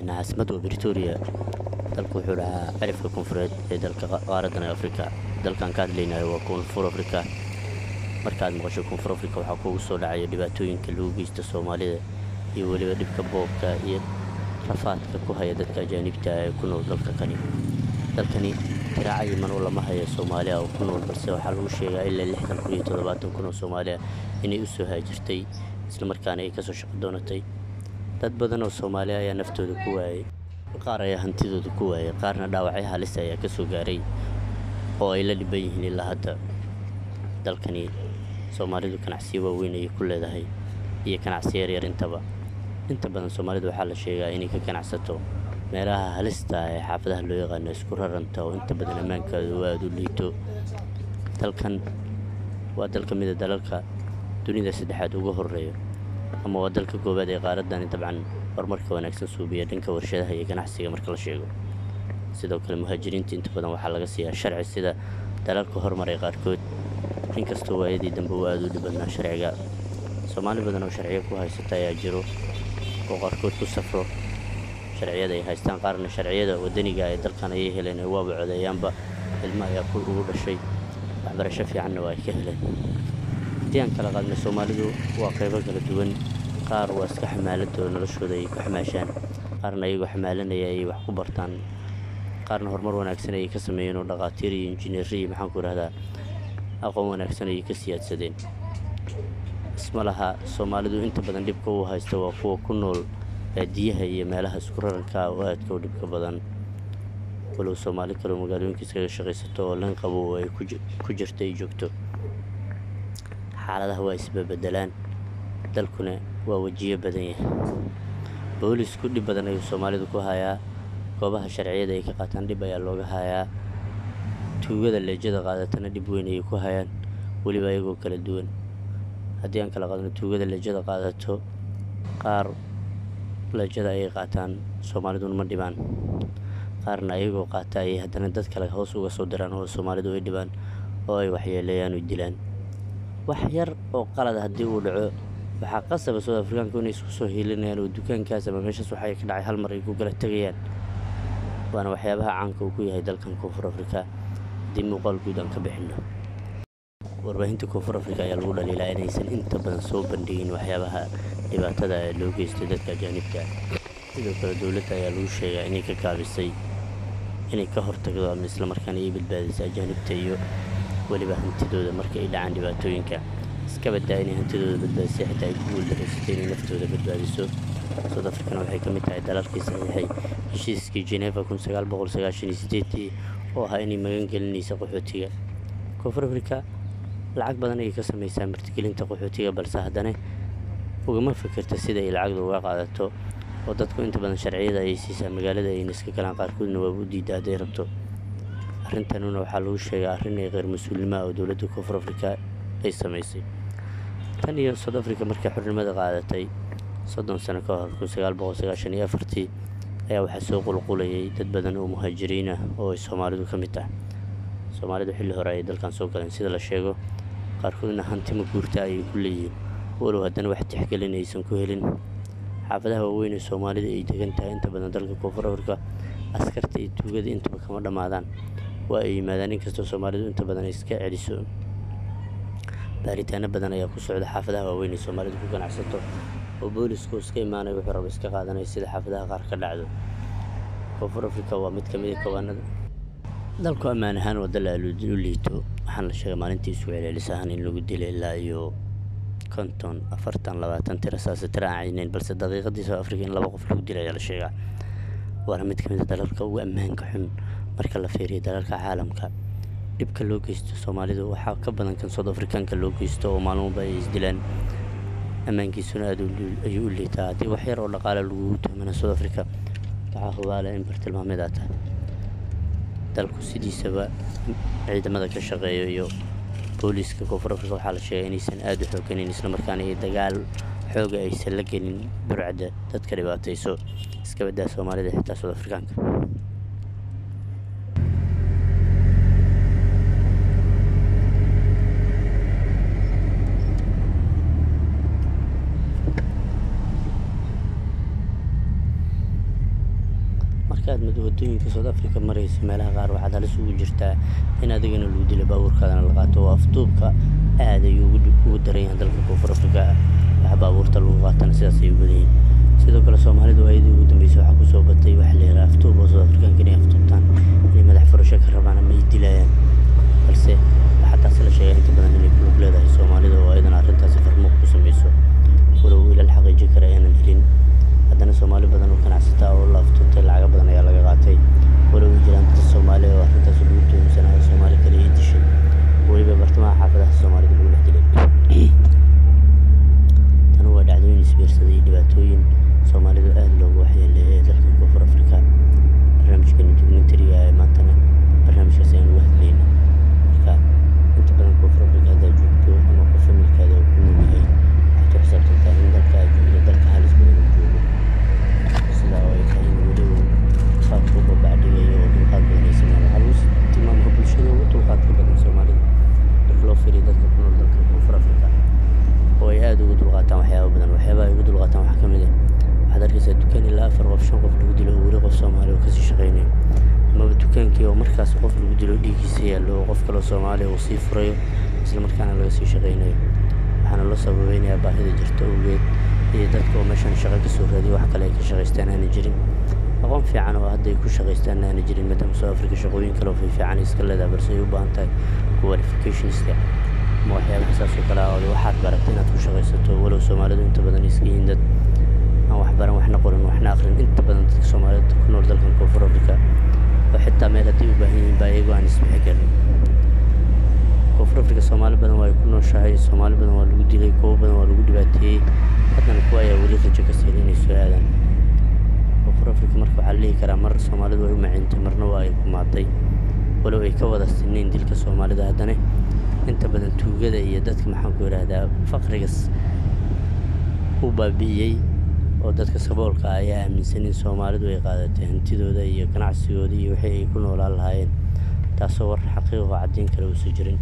عاصمته بريتوريا dalku wuxuu dhahaa cirifka koonfureed ee dalka qaaraddan Afrika dalkan ka hadlaynayo waa koonfur Afrika markaad maqasho koonfur Afrika waxaa kugu soo dhacaya dhibaatooyinka lagu geysto Soomaalida iyo waliba dhibka boobka iyo rafaadka ku haya dadka ajaanibta ah ee ku nool dalkani tiraaca man lama hayo Soomaaliya oo ku nool balse waxaa lagu sheegaa ilaa 670 kun oo Soomaaliya inay u soo haajirtay isla markaana ay ka soo shaqo doonatay dad badan oo Soomaaliya ayaa naftooda ku waayay qaar ayaa hantidooda ku waayay qaarna dhaawacyo halis ayaa ka soo gaaray oo ay la dhiban yihiin ilaa hadda dalkani Soomaalidu ganacsiyo waaweyn ay ku leedahay iyo ganacsiyo yar inta badan Soomaalidu waxaa la sheegaa inay ka ganacsato meelaha halista ah ee xaafadaha loo yaqaan isku raranta oo inta badan amaankoodu aad u liito dalkan waa dal ka mid ah dalalka dunida saddexaad ugu horeeya ama waa dalka koowaad ee qaaraddan dabcan horumarka wanaagsan suubiya dhanka warshadaha iyo ganacsiga marka la sheego sidoo kale muhaajiriinta inta badan waxaa laga siiyaa sharci sida dalalka horumaray qaarkood inkastoo waayadii dambe uu aad u dhibadnaa sharciga Soomaali badan oo sharciyo ku haysata ayaa jiro oo qaarkood ku safro sharciyada ay haystaan qaarna sharciyada wadaniga ay dalkan ay heleen ay waaba codeeyaanba ilmo ayaa ku ugu dhashay waxbarasho fiicanna waa ay ka heleen diyan kala qaadna Soomaalidu waa qaybo kala duwan qaar waa iska xamaaladooda noloshooda ay ku xamaashaan qaarna ayagu xamaalanaya ay wax ku bartaan qaarna horumar wanaagsan ay ka sameeyeen oo dhaqaatiir iyo injineeriyo maxaan ku raahdaa aqoon wanaagsan ay ka siyaadsadeen ismalaha Soomaalidu inta badan dhibka uu haysto waa kuwa ku nool baadiyaha iyo meelaha isku raranka oo aadka u dhibka badan walow Soomaali kale magaalooyinka iskaga shaqaysato oo lan qabo oo ay ku jirtay joogto xaaladaha waa isbedelaan dalkuna waa wajiyo badan yahay boolisku dhib badan ay Soomaalidu ku hayaa goobaha sharciyada ay ka qaataan dhib ayaa looga hayaa tuugada leejada qaadatana dhib weyn ay ku hayaan waliba ayagoo kala duwan haddii aan kala qaadno tuugada leejada qaadato qaar leejada ay qaataan Soomaalidu ma dhibaan qaarna ayagoo qaata ay haddana dad kale hoos uga soo diraan oo Soomaalidu ay dhibaan oo ay waxyeeleeyaan oo dilaan wax yar oo qalad haddii uu dhaco waxaa qasab South Africaanku inay isku soo hiilinayaan oo dukaankaas ama meeshaas waxa ka dhacay hal mar ay ku kala tagayaan waana waxyaabaha caanka uu ku yahay dalkan Koonfur Afrika dib muuqaal guud aan ka bixino warbaahinta Koonfur Afrika ayaa lagu dhaliilaa inaysan inta badan soo bandhigin waxyaabaha dhibaatada ee loo geysto dadka ajaanibka sidoo kale dawladda ayaa lagu sheegaa inay ka kaabisay inay ka hortagdo ama isla markaana ay badbaadiso ajaanibta iyo waliba hantidooda marka ay dhacaan dhibaatooyinka iska badaa inay hantidooda badbaadiso xitaa ay guul daraysatay inay naftooda badbaadiso South Africa waxay ka mid tahay dalalkii saxiixay heshiiskii Geneva 1998 oo ahaa inay magan gelinayso qaxootiga Koonfur Afrika lacag badan ay ka sameeyaan martigelinta qaxootiga balse haddana ugama fikirta sida ay lacag uga qaadato oo dadku inta badan sharciyada ay siisa magaalada ay iska galaan qaarkoodna waa u diidaa haday rabto arrintanuna waxaa lagu sheegaa arrin ay qeyr mas'uulnimo oo dawladda Koonfur Afrika ay sameysay tan iyo South Africa markay xornimada qaadatay 30 sano ka hor 1994 ayaa waxaa soo qulqulayay dad badan oo muhaajiriin ah oo Soomaalidu ka mid ah Soomaalidu xilli hore ay dalkan soo galeen sida la sheego qaarkoodna hanti ma guurta ay ku leeyihiin walow haddana wax tixgelin aysan ku helin xaafadaha waaweyn ee Soomaalida ay degan tahay inta badan dalka Koonfur Afrika askarta iyo tuugada intaba kama dhamaadaan waa ay yimaadaan inkastoo Soomaalidu inta badan iska celiso baaritaano badan ayaa ku socda xaafadaha waaweyn ee Soomaalidu ku ganacsato oo boolisku iska imaanay wuxuu rabo iska qaadanay sida xaafadaha qaar ka dhacdo Koonfur Afrika waa mid ka mid ah kawaanada dalku ammaan ahaan wada la liito waxaan la sheegay maalintii isku celcelisahan in lagu dilay ilaa iyo 40 tirasaas tiraacayeen balse daqiiqadii South Africa in laba qof lagu dilay la sheegay waana mid ka mid ah dalalka ugu ammaanka xun marka la fiiriyo dalalka caalamka dhibka loo geysto Soomaalidu waxaa ka badan kan South Africaanka loo geysto oo maalmoodba ay isdilaan ammaankiisuna aad ayuu u liitaa haddii wax yar oo dhaqaale lagu tuhmana South Africa waxaa hubaala in bartilmaameed tahay dalku sidiisaba ciidamada ka shaqeeyo iyo booliska Koonfur Afrika waxaa la sheegay inaysan aad u xooganin isla markaana ay dagaal xooga aysan la gelin burcada dadka dhibaatayso iska badaa Soomaalida xitaa South Africaanka markaad wadooyinka South Africa marayso meelaha qaar waxaad halis ugu jirtaa in adigana lagu dilo baabuurkaadana la qaato oo afduubka aad ayuu ugu daran yahay dalka Koonfur Afrika waxa baabuurta lagu qaatana sidaas ay u badan yihiin sidoo kale Soomaalidu waayadii ugu dambeysay waxa ku soo batay wax la yiraahdo afduub oo South African inay afduubtaan inay madax furasho ka rabaan ama ay dilayaan balse waxa taas la sheegay inta badan inay ku lug leedahay Soomaalida oo aydan arrintaasi farmo ku samayso walow ila xaqiijin kara inaan helin haddana Soomaali badan oo ganacsatada oo la afduubtay lacag badan ayaa laga qaatay walow jiraan dad Soomaali oo arrintaas lagu tuhunsanaa Soomaali kale ay dishay waliba bartamaha xaafadaha Soomaalida lagu dhex dilay tan waa dhacdooyin isbiirsaday dhibaatooyin Soomaalidu aad loogu waxyeeleeyay dalka Koonfur Afrika barnaamijkan documentary ah maantana barnaamijkaas ayaan uga hadlaynaa marka inta badan Koonfur Afrika hadda joogto ama qof familkaada ku nool yahay waxaad ku xisaabtantaa in dalka aad joogto dalka halis badan uu joogo sida oo ay tahay in weliba qaabka uga bacdhigayo oo dulqaad badan ay sameeyaan waxaa lagu tilmaamayaa bulshada ugu dulqaadka badan Soomaalida marka loo fiiriyo dadka ku nool dalka Koonfur Afrika oo ay aad ugu dulqaataan waxyaabaha ay ugu dulqaataan waxaa ka mid ah waxaad arkaysaa dukaan ilaa 4 qof 5 qof lagu dilo oo weli qof Soomaali oo kasii shaqaynayo amaba dukaankii oo markaas qof lagu dilo dhiiggiisa yaallo oo qof kale oo Soomaali uu sii furayo isla markaana laga sii shaqaynayo waxaana loo sababaynayaa baahida jirta awgeed iyo dadka oo meeshan shaqo ka soo raadiyo wax kale ay ka shaqaystaan aanay jirin aqoon fiican oo hadda ay ku shaqaystaan aanay jirin maadaama South Africa shaqooyin kale oo fiican iska leedahay balse ay u baahan tahay qualificationska ama waxyaabaha saas oo kale ah oo waxaad baratay inaad ku shaqaysato walow Soomaalidu inta badan iska yihiin dad aan wax baran waxna qorin waxna akhrin inta badan dadka Soomaalida ku nool dalkan Koonfur Afrika oo xitaa meel haddii u baahan yihiin baa iyagu aan isbixi karin Koonfur Afrika Soomaali badan waa ku nooshahay Soomaali badan waa lagu dilay kuwo badan waa lagu dhibaateeyay haddana kuwa ayaa weli rajo ka sii inay soo aadaan Koonfur Afrika marka waxaa la dhihi karaa mar Soomaalidu way u maciintay marna waa ay kumaatay walow ay ka wada sinnayn dilka Soomaalida haddana inta badan tuugada iyo dadka maxaan ku yiraahdaa faqrigas u baabi'iyay oo dadka saboolka ayaa aaminsan in Soomaalidu ay qaadatay hantidooda iyo ganacsigooda iyo wixii ay ku noolaan lahaayeen taasoo war xaqiiqo caddeyn kale u soo jirin